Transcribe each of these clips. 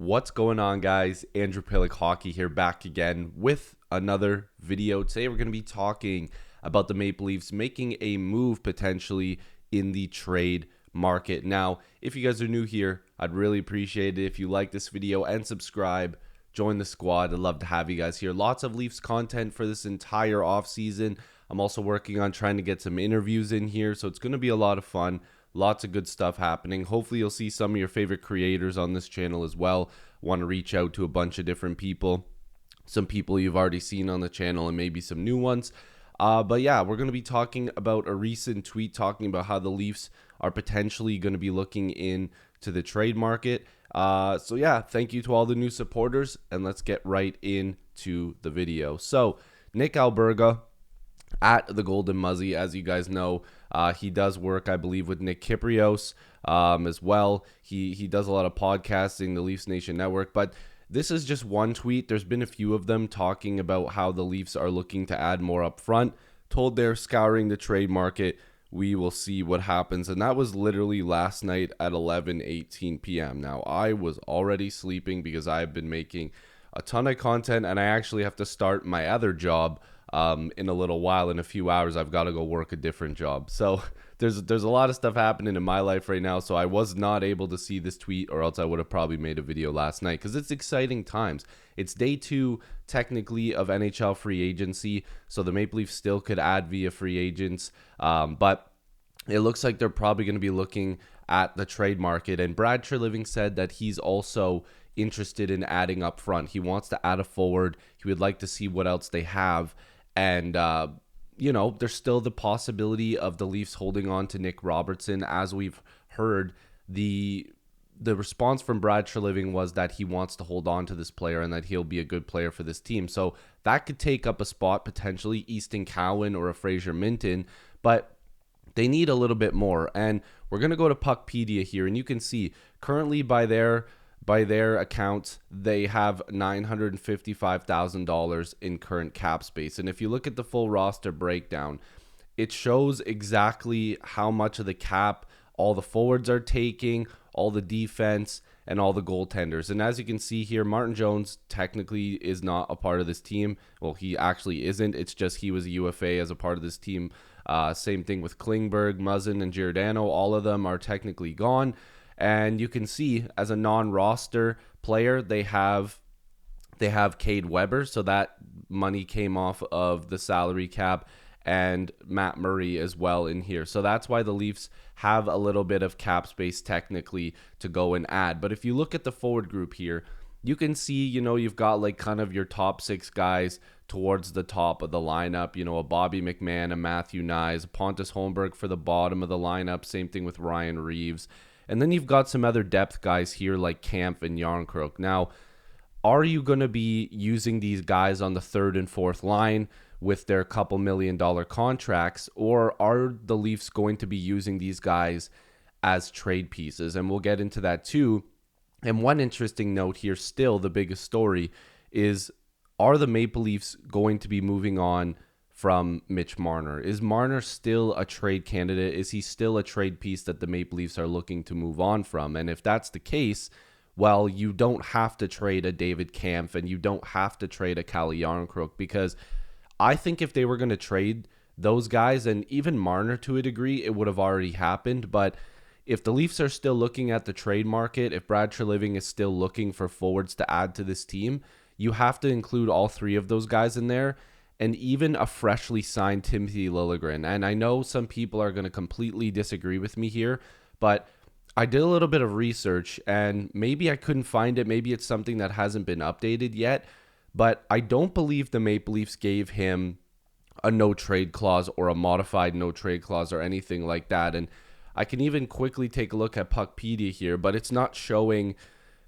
What's going on, guys? Andrew Piluk Hockey here, back again with another video. Today we're going to be talking about the Maple Leafs making a move potentially in the trade market. Now, if you guys are new here, I'd really appreciate it if you like this video and subscribe. Join the squad. I'd love to have you guys here. Lots of Leafs content for this entire offseason. I'm also working on trying to get some interviews in here, so it's going to be a lot of fun. Lots of good stuff happening. Hopefully you'll see some of your favorite creators on this channel as well. Want to reach out to a bunch of different people. Some people you've already seen on the channel and maybe some new ones. But yeah, we're going to be talking about a recent tweet talking about how the Leafs are potentially going to be looking into the trade market. So yeah, thank you to all the new supporters, and let's get right into the video. So Nick Alberga at the Golden Muzzy, as you guys know, he does work, I believe, with Nick Kyprios as well. He does a lot of podcasting, the Leafs Nation Network, but this is just one tweet. There's been a few of them talking about how the Leafs are looking to add more up front. Told they're scouring the trade market. We will see what happens. And that was literally last night at 11:18 p.m. Now, I was already sleeping because I've been making a ton of content, and I actually have to start my other job in a little while. In a few hours, I've got to go work a different job. So there's a lot of stuff happening in my life right now. So I was not able to see this tweet, or else I would have probably made a video last night, because it's exciting times. It's day 2 technically of NHL free agency, so the Maple Leafs still could add via free agents, but it looks like they're probably going to be looking at the trade market. And Brad Treliving said that he's also interested in adding up front. He wants to add a forward. He would like to see what else they have. And, you know, there's still the possibility of the Leafs holding on to Nick Robertson. As we've heard, the response from Brad Treliving was that he wants to hold on to this player and that he'll be a good player for this team. So that could take up a spot, potentially Easton Cowan or a Fraser Minton, but they need a little bit more. And we're going to go to Puckpedia here, and you can see currently by their accounts, they have $955,000 in current cap space. And if you look at the full roster breakdown, it shows exactly how much of the cap all the forwards are taking, all the defense, and all the goaltenders. And as you can see here, Martin Jones technically is not a part of this team. Well, he actually isn't. It's just he was a UFA as a part of this team. Same thing with Klingberg, Muzzin, and Giordano. All of them are technically gone. And you can see as a non-roster player, they have Cade Weber, so that money came off of the salary cap, and Matt Murray as well in here. So that's why the Leafs have a little bit of cap space technically to go and add. But if you look at the forward group here, you can see, you know, you've got like kind of your top 6 guys towards the top of the lineup, you know, a Bobby McMahon, a Matthew Nyes, a Pontus Holmberg for the bottom of the lineup. Same thing with Ryan Reeves. And then you've got some other depth guys here like Kampf and Yarncroke. Now, are you going to be using these guys on the 3rd and 4th line with their couple $1 million contracts, or are the Leafs going to be using these guys as trade pieces? And we'll get into that too. And one interesting note here, still the biggest story, is are the Maple Leafs going to be moving on from Mitch Marner? Is Marner still a trade candidate? Is he still a trade piece that the Maple Leafs are looking to move on from? And if that's the case, well, you don't have to trade a David Kampf, and you don't have to trade a Calle Jarnkrok, because I think if they were going to trade those guys, and even Marner to a degree, it would have already happened. But if the Leafs are still looking at the trade market, if Brad Treliving is still looking for forwards to add to this team, you have to include all 3 of those guys in there, and even a freshly signed Timothy Liljegren. And I know some people are going to completely disagree with me here, but I did a little bit of research, and maybe I couldn't find it. Maybe it's something that hasn't been updated yet, but I don't believe the Maple Leafs gave him a no-trade clause or a modified no-trade clause or anything like that. And I can even quickly take a look at Puckpedia here, but it's not showing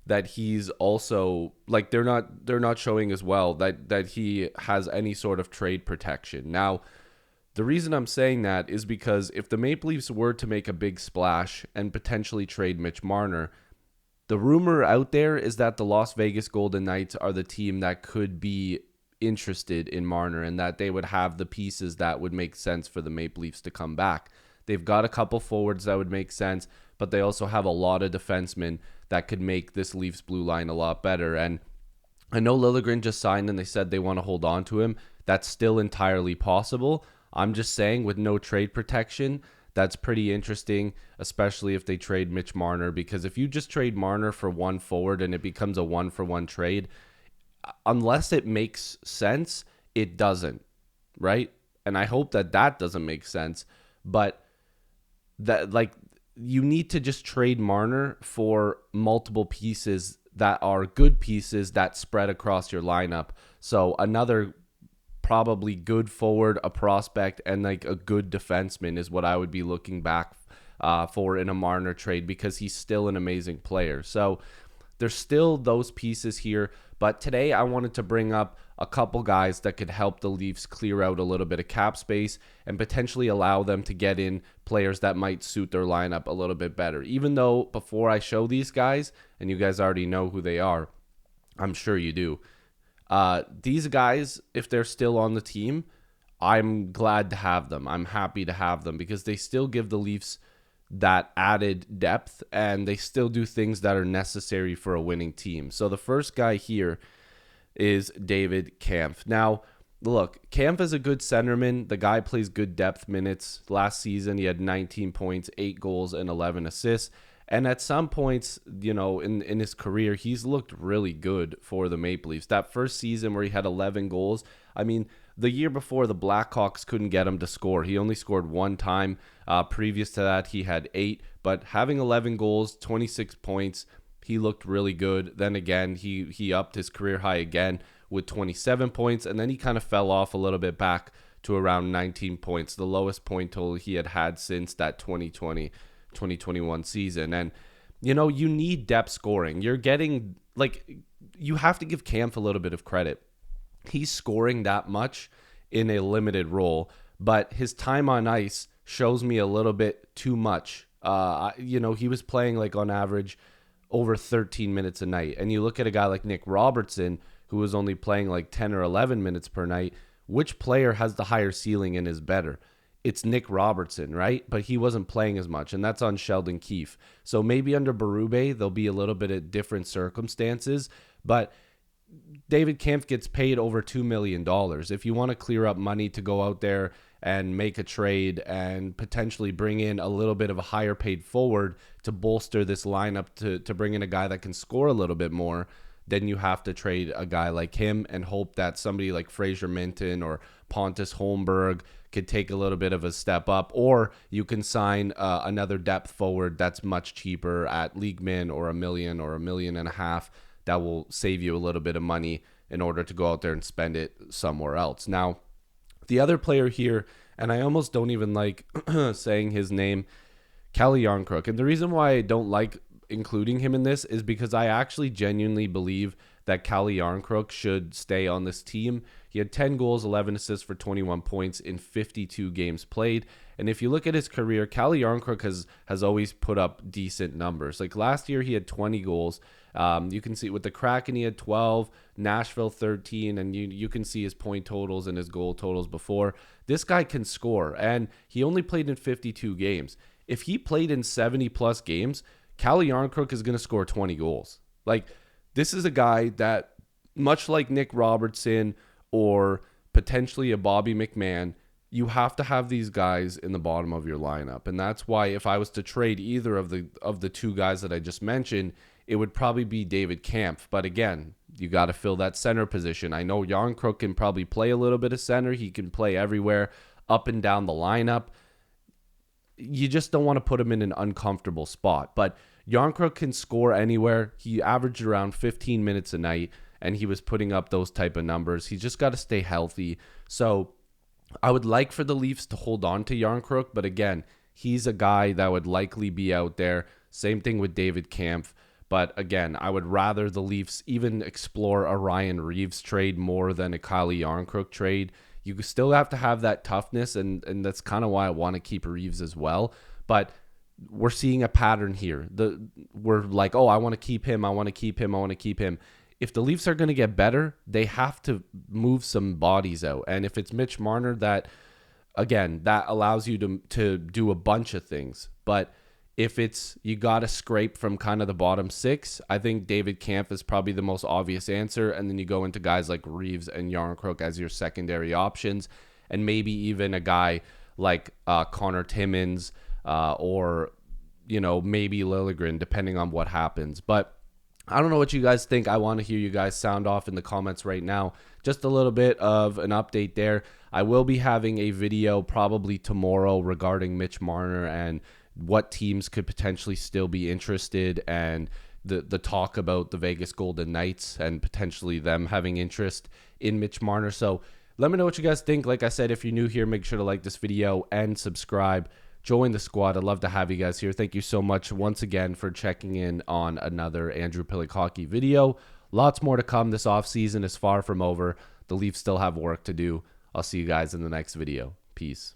that he's also, like, they're not showing as well that he has any sort of trade protection. Now, the reason I'm saying that is because if the Maple Leafs were to make a big splash and potentially trade Mitch Marner, the rumor out there is that the Las Vegas Golden Knights are the team that could be interested in Marner, and that they would have the pieces that would make sense for the Maple Leafs to come back. They've got a couple forwards that would make sense, but they also have a lot of defensemen that could make this Leafs blue line a lot better. And I know Liljegren just signed and they said they want to hold on to him. That's still entirely possible. I'm just saying, with no trade protection, that's pretty interesting, especially if they trade Mitch Marner, because if you just trade Marner for one forward and it becomes a 1-for-1 trade, unless it makes sense, it doesn't, right? And I hope that doesn't make sense, but that, like, you need to just trade Marner for multiple pieces that are good pieces that spread across your lineup. So another probably good forward, a prospect, and like a good defenseman is what I would be looking back for in a Marner trade, because he's still an amazing player. So there's still those pieces here. But today I wanted to bring up a couple guys that could help the Leafs clear out a little bit of cap space and potentially allow them to get in players that might suit their lineup a little bit better. Even though before I show these guys, and you guys already know who they are, I'm sure you do. These guys, if they're still on the team, I'm glad to have them. I'm happy to have them because they still give the Leafs that added depth, and they still do things that are necessary for a winning team. So the first guy here is David Kampf. Now, look, Kampf is a good centerman. The guy plays good depth minutes. Last season, he had 19 points, 8 goals, and 11 assists. And at some points, you know, in his career, he's looked really good for the Maple Leafs. That first season where he had 11 goals, I mean, the year before, the Blackhawks couldn't get him to score. He only scored one time. Previous to that, he had 8. But having 11 goals, 26 points, he looked really good. Then again, he upped his career high again with 27 points. And then he kind of fell off a little bit back to around 19 points, the lowest point total he had since that 2020-2021 season. And, you know, you need depth scoring. You're getting, like, you have to give Kampf a little bit of credit. He's scoring that much in a limited role, but his time on ice shows me a little bit too much. You know, he was playing like on average over 13 minutes a night. And you look at a guy like Nick Robertson, who was only playing like 10 or 11 minutes per night. Which player has the higher ceiling and is better? It's Nick Robertson, right? But he wasn't playing as much, and that's on Sheldon Keefe. So maybe under Berube, there'll be a little bit of different circumstances, but David Kampf gets paid over $2 million. If you want to clear up money to go out there and make a trade and potentially bring in a little bit of a higher paid forward to bolster this lineup to bring in a guy that can score a little bit more, then you have to trade a guy like him and hope that somebody like Fraser Minton or Pontus Holmberg could take a little bit of a step up, or you can sign another depth forward that's much cheaper at league min or $1 million or $1.5 million that will save you a little bit of money in order to go out there and spend it somewhere else. Now, the other player here, and I almost don't even like saying his name, Calle Jarnkrok. And the reason why I don't like including him in this is because I actually genuinely believe that Calle Jarnkrok should stay on this team. He had 10 goals, 11 assists for 21 points in 52 games played. And if you look at his career, Calle Jarnkrok has always put up decent numbers. Like last year, he had 20 goals. You can see with the Kraken, he had 12, Nashville 13, and you can see his point totals and his goal totals before. This guy can score, and he only played in 52 games. If he played in 70-plus games, Calle Jarnkrok is going to score 20 goals. Like, this is a guy that, much like Nick Robertson or potentially a Bobby McMahon, you have to have these guys in the bottom of your lineup. And that's why if I was to trade either of the two guys that I just mentioned, it would probably be David Kampf. But again, you got to fill that center position. I know Jarnkrok can probably play a little bit of center. He can play everywhere, up and down the lineup. You just don't want to put him in an uncomfortable spot. But Jarnkrok can score anywhere. He averaged around 15 minutes a night, and he was putting up those type of numbers. He's just got to stay healthy. So I would like for the Leafs to hold on to Jarnkrok, but again, he's a guy that would likely be out there. Same thing with David Kampf. But again, I would rather the Leafs even explore a Ryan Reeves trade more than a Calle Jarnkrok trade. You still have to have that toughness, and that's kind of why I want to keep Reeves as well. But we're seeing a pattern here. We're like, oh, I want to keep him, I want to keep him, I want to keep him. If the Leafs are going to get better, they have to move some bodies out. And if it's Mitch Marner, that, again, that allows you to do a bunch of things. But If it's you got to scrape from kind of the bottom 6, I think David Kampf is probably the most obvious answer. And then you go into guys like Reeves and Yarncrook as your secondary options, and maybe even a guy like Connor Timmins or, maybe Liljegren, depending on what happens. But I don't know what you guys think. I want to hear you guys sound off in the comments right now. Just a little bit of an update there. I will be having a video probably tomorrow regarding Mitch Marner and what teams could potentially still be interested, and the talk about the Vegas Golden Knights and potentially them having interest in Mitch Marner. So let me know what you guys think. Like I said, if you're new here, make sure to like this video and subscribe. Join the squad. I'd love to have you guys here. Thank you so much once again for checking in on another Andrew Piluk hockey video. Lots more to come. This offseason is far from over. The Leafs still have work to do. I'll see you guys in the next video. Peace.